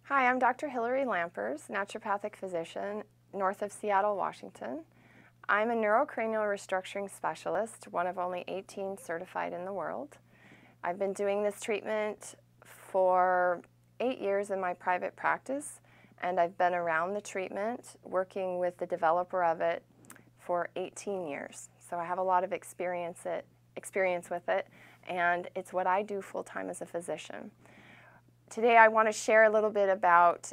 Hi, I'm Dr. Hillary Lampers, naturopathic physician, north of Seattle, Washington. I'm a neurocranial restructuring specialist, one of only 18 certified in the world. I've been doing this treatment for 8 years in my private practice, and I've been around the treatment, working with the developer of it for 18 years. So I have a lot of experience with it, and it's what I do full-time as a physician. Today I want to share a little bit about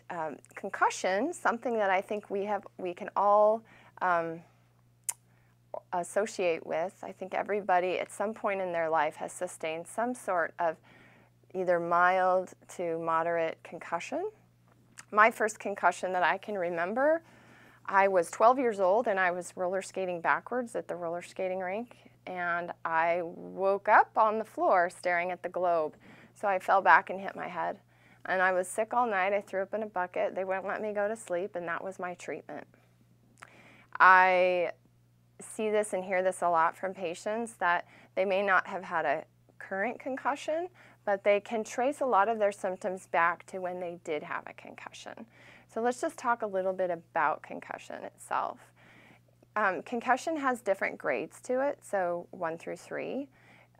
concussion, something that I think we can all associate with. I think everybody at some point in their life has sustained some sort of either mild to moderate concussion. My first concussion that I can remember, I was 12 years old and I was roller skating backwards at the roller skating rink, and I woke up on the floor staring at the globe. So I fell back and hit my head. And I was sick all night. I threw up in a bucket. They wouldn't let me go to sleep, and that was my treatment. I see this and hear this a lot from patients, that they may not have had a current concussion, but they can trace a lot of their symptoms back to when they did have a concussion. So let's just talk a little bit about concussion itself. Concussion has different grades to it, so 1 through 3.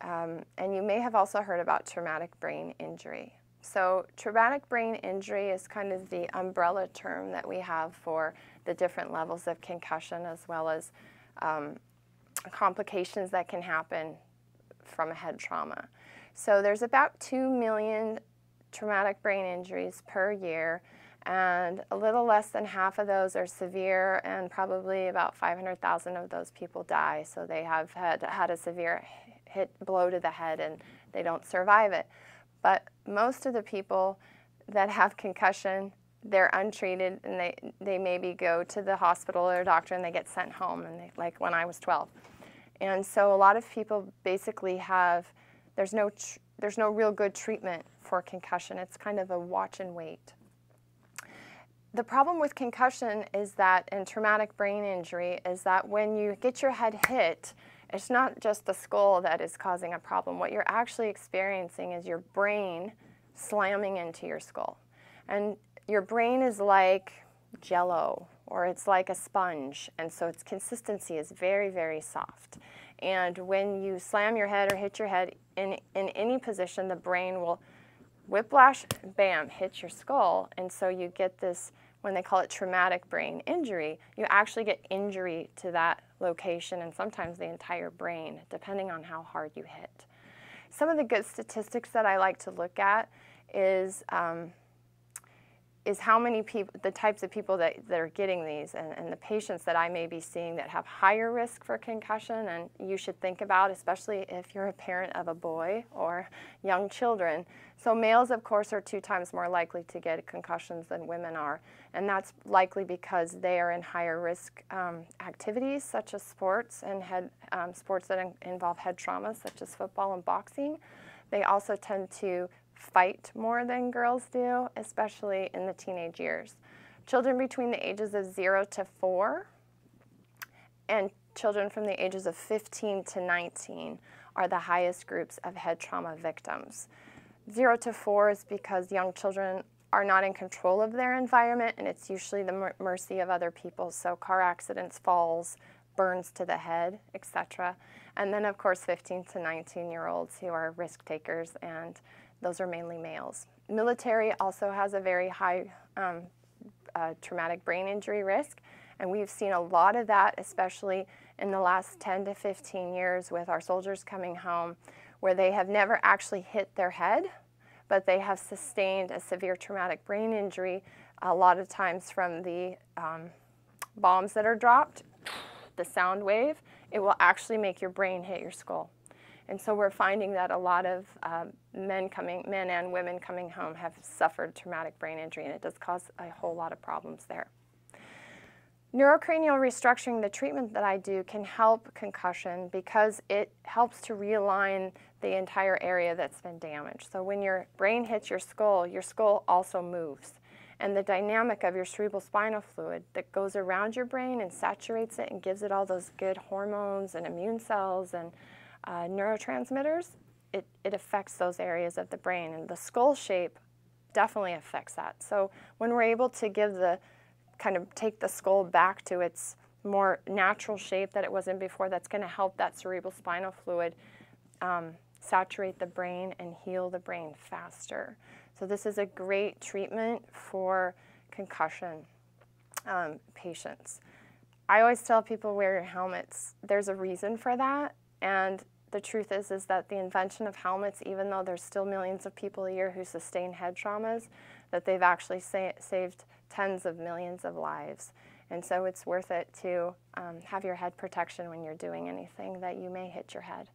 And you may have also heard about traumatic brain injury. So traumatic brain injury is kind of the umbrella term that we have for the different levels of concussion, as well as complications that can happen from a head trauma. So there's about 2 million traumatic brain injuries per year, and a little less than half of those are severe, and probably about 500,000 of those people die. So they have had a severe blow to the head and they don't survive it. But most of the people that have concussion, they're untreated, and they maybe go to the hospital or a doctor and they get sent home, and like when I was 12. And so a lot of people basically there's no real good treatment for concussion. It's kind of a watch and wait. The problem with concussion is that, and traumatic brain injury, is that when you get your head hit, it's not just the skull that is causing a problem. What you're actually experiencing is your brain slamming into your skull. And your brain is like Jell-O, or it's like a sponge, and so its consistency is very, very soft. And when you slam your head or hit your head in any position, the brain will whiplash, bam, hit your skull, and so you get this, when they call it traumatic brain injury, you actually get injury to that location and sometimes the entire brain, depending on how hard you hit. Some of the good statistics that I like to look at is how many people, the types of people that are getting these, and the patients that I may be seeing that have higher risk for concussion, and you should think about, especially if you're a parent of a boy or young children. So males, of course, are 2 times more likely to get concussions than women are, and that's likely because they are in higher risk activities such as sports and sports that involve head trauma, such as football and boxing. They also tend to fight more than girls do, especially in the teenage years. Children between the ages of 0 to 4 and children from the ages of 15 to 19 are the highest groups of head trauma victims. 0 to 4 is because young children are not in control of their environment, and it's usually the mercy of other people, so car accidents, falls, burns to the head, etc. And then, of course, 15 to 19-year-olds who are risk takers, and those are mainly males. Military also has a very high traumatic brain injury risk, and we've seen a lot of that, especially in the last 10 to 15 years with our soldiers coming home, where they have never actually hit their head, but they have sustained a severe traumatic brain injury, a lot of times from the bombs that are dropped, the sound wave. It will actually make your brain hit your skull. And so we're finding that a lot of men and women coming home have suffered traumatic brain injury, and it does cause a whole lot of problems there. Neurocranial restructuring, the treatment that I do, can help concussion because it helps to realign the entire area that's been damaged. So when your brain hits your skull also moves. And the dynamic of your cerebrospinal fluid that goes around your brain and saturates it and gives it all those good hormones and immune cells and neurotransmitters, it affects those areas of the brain. And the skull shape definitely affects that. So when we're able to give take the skull back to its more natural shape that it was in before, that's going to help that cerebral spinal fluid saturate the brain and heal the brain faster. So this is a great treatment for concussion patients. I always tell people, wear your helmets. There's a reason for that, and the truth is that the invention of helmets, even though there's still millions of people a year who sustain head traumas, that they've actually saved tens of millions of lives. And so it's worth it to have your head protection when you're doing anything that you may hit your head.